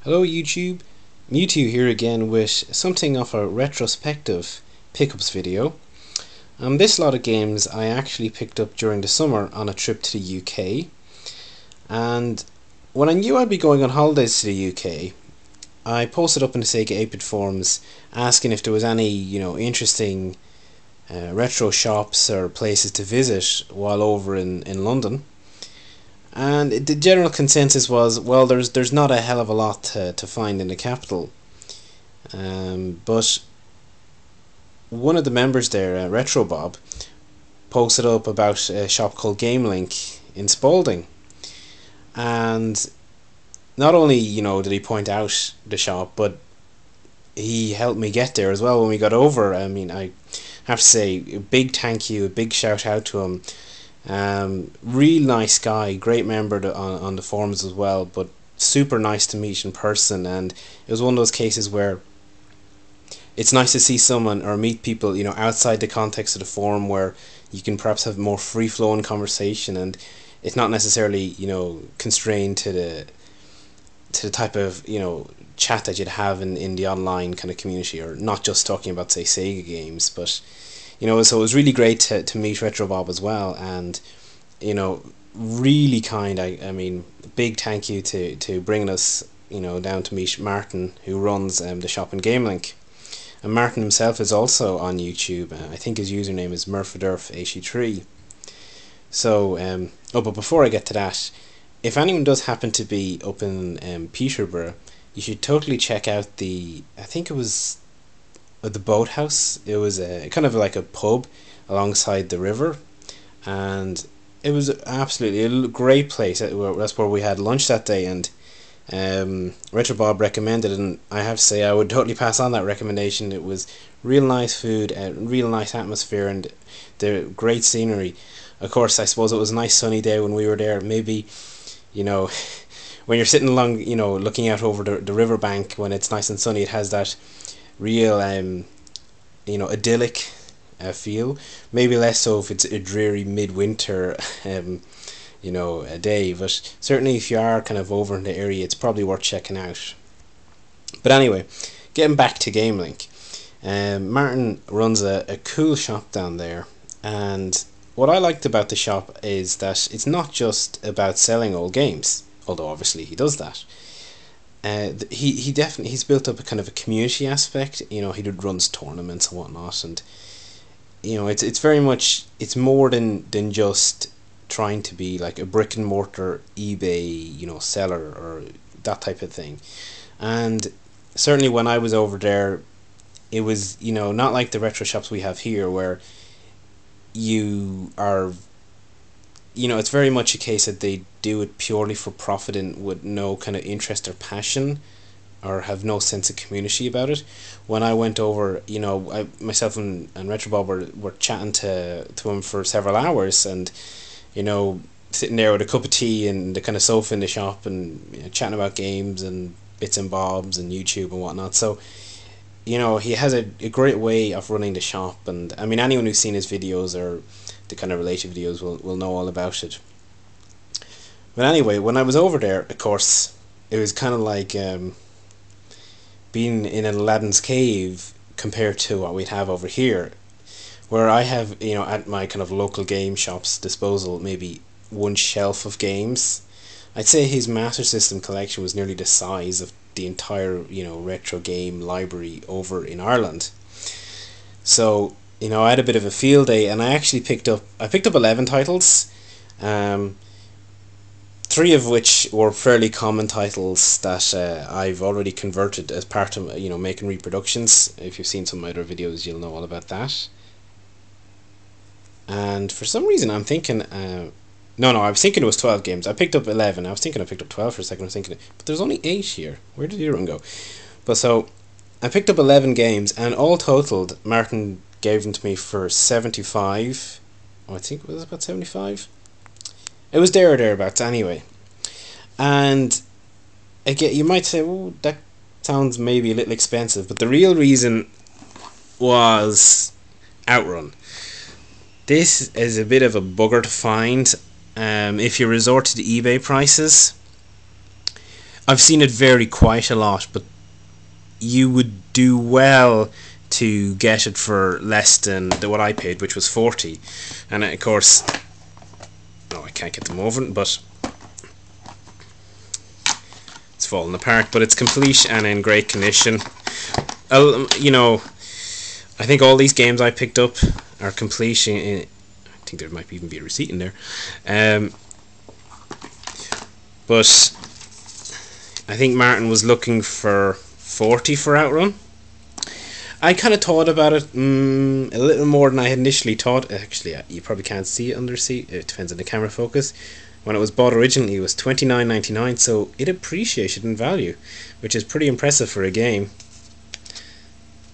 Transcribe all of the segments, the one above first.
Hello YouTube, Mewtwo here again with something of a retrospective pickups video. This lot of games I actually picked up during the summer on a trip to the UK, and when I knew I'd be going on holidays to the UK, I posted up in the Sega 8-bit forums asking if there was any interesting retro shops or places to visit while over in London. And the general consensus was, well, there's not a hell of a lot to find in the capital. But one of the members there, Retro Bob, posted up about a shop called GameLink in Spalding. And not only, did he point out the shop, but he helped me get there as well when we got over. I mean, I have to say, a big thank you, a big shout out to him. Real nice guy, great member on the forums as well, but super nice to meet in person. And it was one of those cases where it's nice to see someone or meet people outside the context of the forum, where you can perhaps have more free flowing conversation, and it's not necessarily constrained to the type of chat that you'd have in the online kind of community, or not just talking about, say, Sega games. But so it was really great to meet Retro Bob as well, and really kind. I mean, big thank you to bringing us down to meet Martin, who runs the shop in GameLink. And Martin himself is also on YouTube. I think his username is Murphadurf83. So but before I get to that, if anyone does happen to be up in Peterborough, you should totally check out I think it was the Boathouse. It was a kind of like a pub alongside the river, and it was absolutely a great place. That's where we had lunch that day, and Retro Bob recommended it, and I have to say I would totally pass on that recommendation. It was real nice food, real nice atmosphere, and the great scenery. Of course, I suppose it was a nice sunny day when we were there. Maybe when you're sitting along, looking out over the riverbank when it's nice and sunny, it has that real idyllic feel. Maybe less so if it's a dreary midwinter a day, but certainly if you are kind of over in the area, it's probably worth checking out. But anyway, getting back to GameLink, Martin runs a cool shop down there, and what I liked about the shop is that it's not just about selling old games, although obviously he does that. He's built up a kind of a community aspect. He runs tournaments and whatnot, and it's very much, it's more than just trying to be like a brick and mortar eBay seller or that type of thing. And certainly when I was over there, it was not like the retro shops we have here, where you are it's very much a case that they do it purely for profit and with no kind of interest or passion, or have no sense of community about it. When I went over, myself and Retro Bob were chatting to him for several hours, and sitting there with a cup of tea and the kind of sofa in the shop, and chatting about games and bits and bobs and YouTube and whatnot. So he has a great way of running the shop, and I mean, anyone who's seen his videos or the kind of related videos will know all about it. But anyway, when I was over there, of course, it was kind of like being in an Aladdin's cave compared to what we'd have over here, where I have at my kind of local game shop's disposal maybe one shelf of games. I'd say his Master System collection was nearly the size of the entire retro game library over in Ireland. So I had a bit of a field day, and I actually picked up 11 titles, 3 of which were fairly common titles that I've already converted as part of making reproductions. If you've seen some of my other videos, you'll know all about that. And for some reason I'm thinking no, I was thinking it was 12 games. I picked up 11. I was thinking I picked up 12 for a second. I was thinking, but there's only 8 here. Where did the other one go? But so I picked up 11 games, and all totaled, Martin gave them to me for 75. I think it was about 75. It was there or thereabouts anyway. And again, you might say, oh, that sounds maybe a little expensive, but the real reason was Outrun. This is a bit of a bugger to find. If you resort to the eBay prices, I've seen it vary quite a lot, but you would do well to get it for less than what I paid, which was 40. And of course, no, I can't get them over, but it's falling apart. But it's complete and in great condition. You know, I think all these games I picked up are complete. I think there might even be a receipt in there. But I think Martin was looking for 40 for Outrun. I kind of thought about it a little more than I had initially thought. Actually, you probably can't see it under seat. It depends on the camera focus. When it was bought originally, it was $29.99, so it appreciated in value, which is pretty impressive for a game.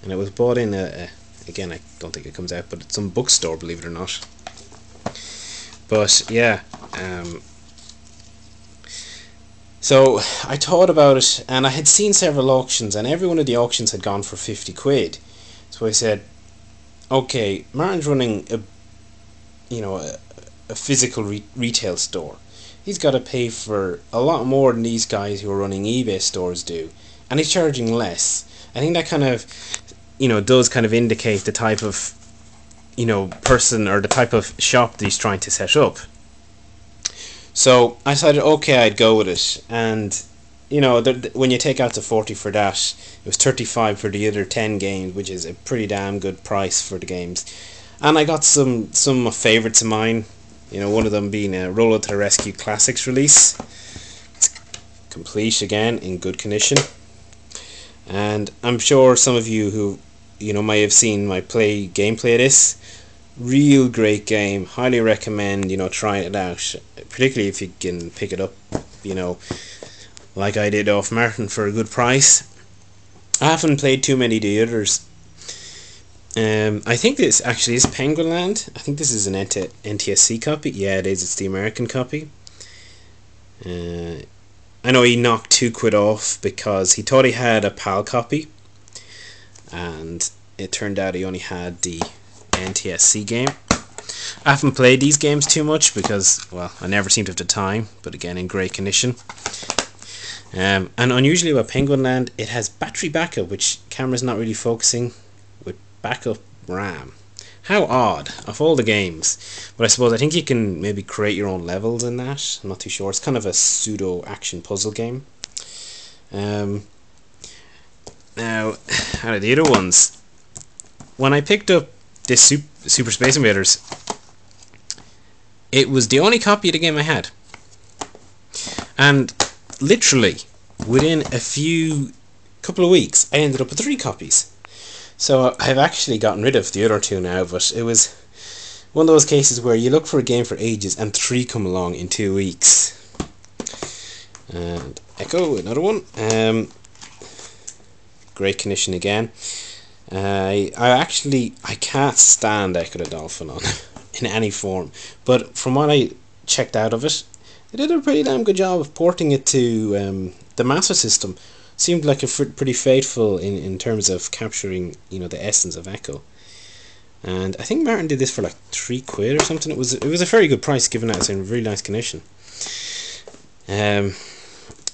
And it was bought in again, I don't think it comes out, but it's some bookstore, believe it or not. But yeah, so I thought about it, and I had seen several auctions, and every one of the auctions had gone for 50 quid. So I said, okay, Martin's running a physical retail store. He's got to pay for a lot more than these guys who are running eBay stores do, and he's charging less. I think that kind of, does kind of indicate the type of, person or the type of shop that he's trying to set up. So I decided, okay, I'd go with it, and when you take out the 40 for that, it was 35 for the other 10 games, which is a pretty damn good price for the games. And I got some favourites of mine. One of them being a Roller to the Rescue Classics release. It's complete again, in good condition. And I'm sure some of you who may have seen my gameplay of this. Real great game. Highly recommend trying it out, particularly if you can pick it up like I did off Martin for a good price. I haven't played too many of the others. I think this actually is Penguinland. I think this is an NTSC copy. Yeah, it is. It's the American copy. I know he knocked £2 off because he thought he had a PAL copy, and it turned out he only had the NTSC game. I haven't played these games too much because, well, I never seem to have the time, but again, in great condition. And unusually about Penguinland, it has battery backup, which camera's not really focusing, with backup RAM. How odd, of all the games. But I think you can maybe create your own levels in that. I'm not too sure. It's kind of a pseudo action puzzle game. Now, out of the other ones, when I picked up this Super Space Invaders, it was the only copy of the game I had. And literally, within a couple of weeks, I ended up with 3 copies. So I've actually gotten rid of the other 2 now, but it was one of those cases where you look for a game for ages and 3 come along in 2 weeks. And Echo, another one. Great condition again. I can't stand Echo the Dolphin on in any form, but from what I checked out of it, they did a pretty damn good job of porting it to the Master System. Seemed like pretty faithful in terms of capturing the essence of Echo. And I think Martin did this for like £3 or something. It was a very good price given that it's in really nice condition.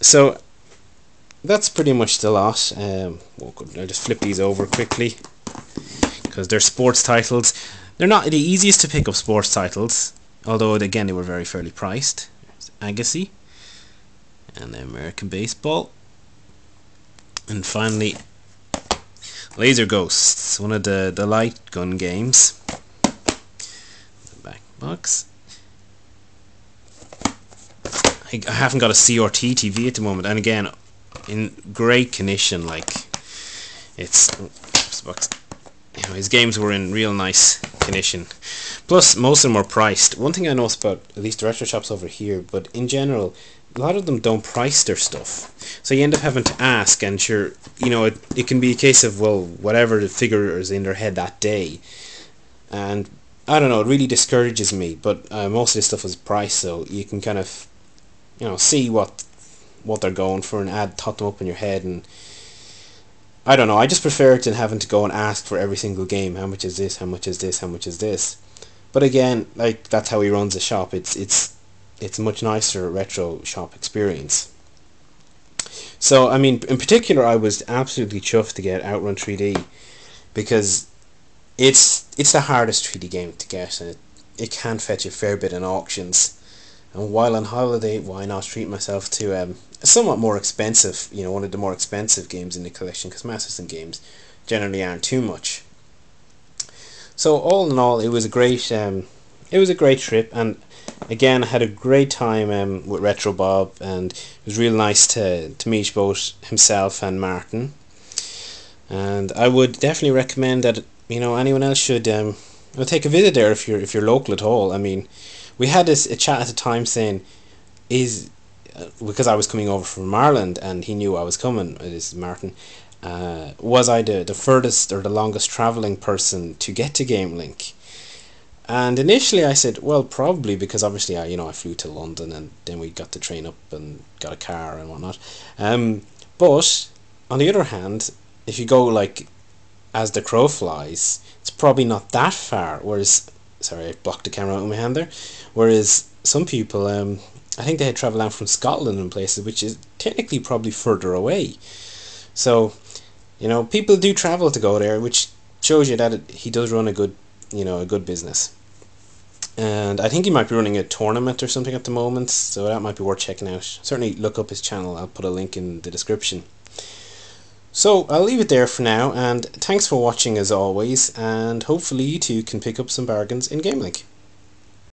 So that's pretty much the lot. I'll just flip these over quickly because they're sports titles. They're not the easiest to pick up sports titles, although again they were very fairly priced. There's Agassi and the American Baseball. And finally, Laser Ghosts, one of the light gun games. The back box. I haven't got a CRT TV at the moment, and again, in great condition. Like it's his games were in real nice condition. Plus, most of them are priced. One thing I noticed about at least the retro shops over here, but in general, a lot of them don't price their stuff, so you end up having to ask, and sure, it can be a case of, well, whatever the figure is in their head that day, and I don't know, it really discourages me, but most of this stuff is priced, so you can kind of, see what they're going for and tot them up in your head, and I don't know, I just prefer to having to go and ask for every single game, how much is this, how much is this, how much is this, but again, like, that's how he runs the shop. It's a much nicer retro shop experience. So I mean, in particular, I was absolutely chuffed to get Outrun 3D because it's the hardest 3D game to get, and it can fetch a fair bit in auctions. And while on holiday, why not treat myself to a somewhat more expensive, one of the more expensive games in the collection, because Master System games generally aren't too much. So all in all, it was a great trip, and again, I had a great time with Retro Bob, and it was real nice to meet both himself and Martin. And I would definitely recommend that anyone else should take a visit there if you're local at all. I mean, we had a chat at the time saying, is because I was coming over from Ireland and he knew I was coming. This is Martin. Was I the furthest or the longest travelling person to get to GameLink? And initially I said, well, probably, because obviously I flew to London and then we got the train up and got a car and whatnot. But on the other hand, if you go like as the crow flies, it's probably not that far. Whereas, sorry, I blocked the camera out with my hand there. Whereas some people, I think they had travelled down from Scotland and places, which is technically probably further away. So, people do travel to go there, which shows you that he does run a good business. And I think he might be running a tournament or something at the moment, so that might be worth checking out. Certainly look up his channel. I'll put a link in the description. So I'll leave it there for now, and thanks for watching as always, and hopefully you too can pick up some bargains in GameLink.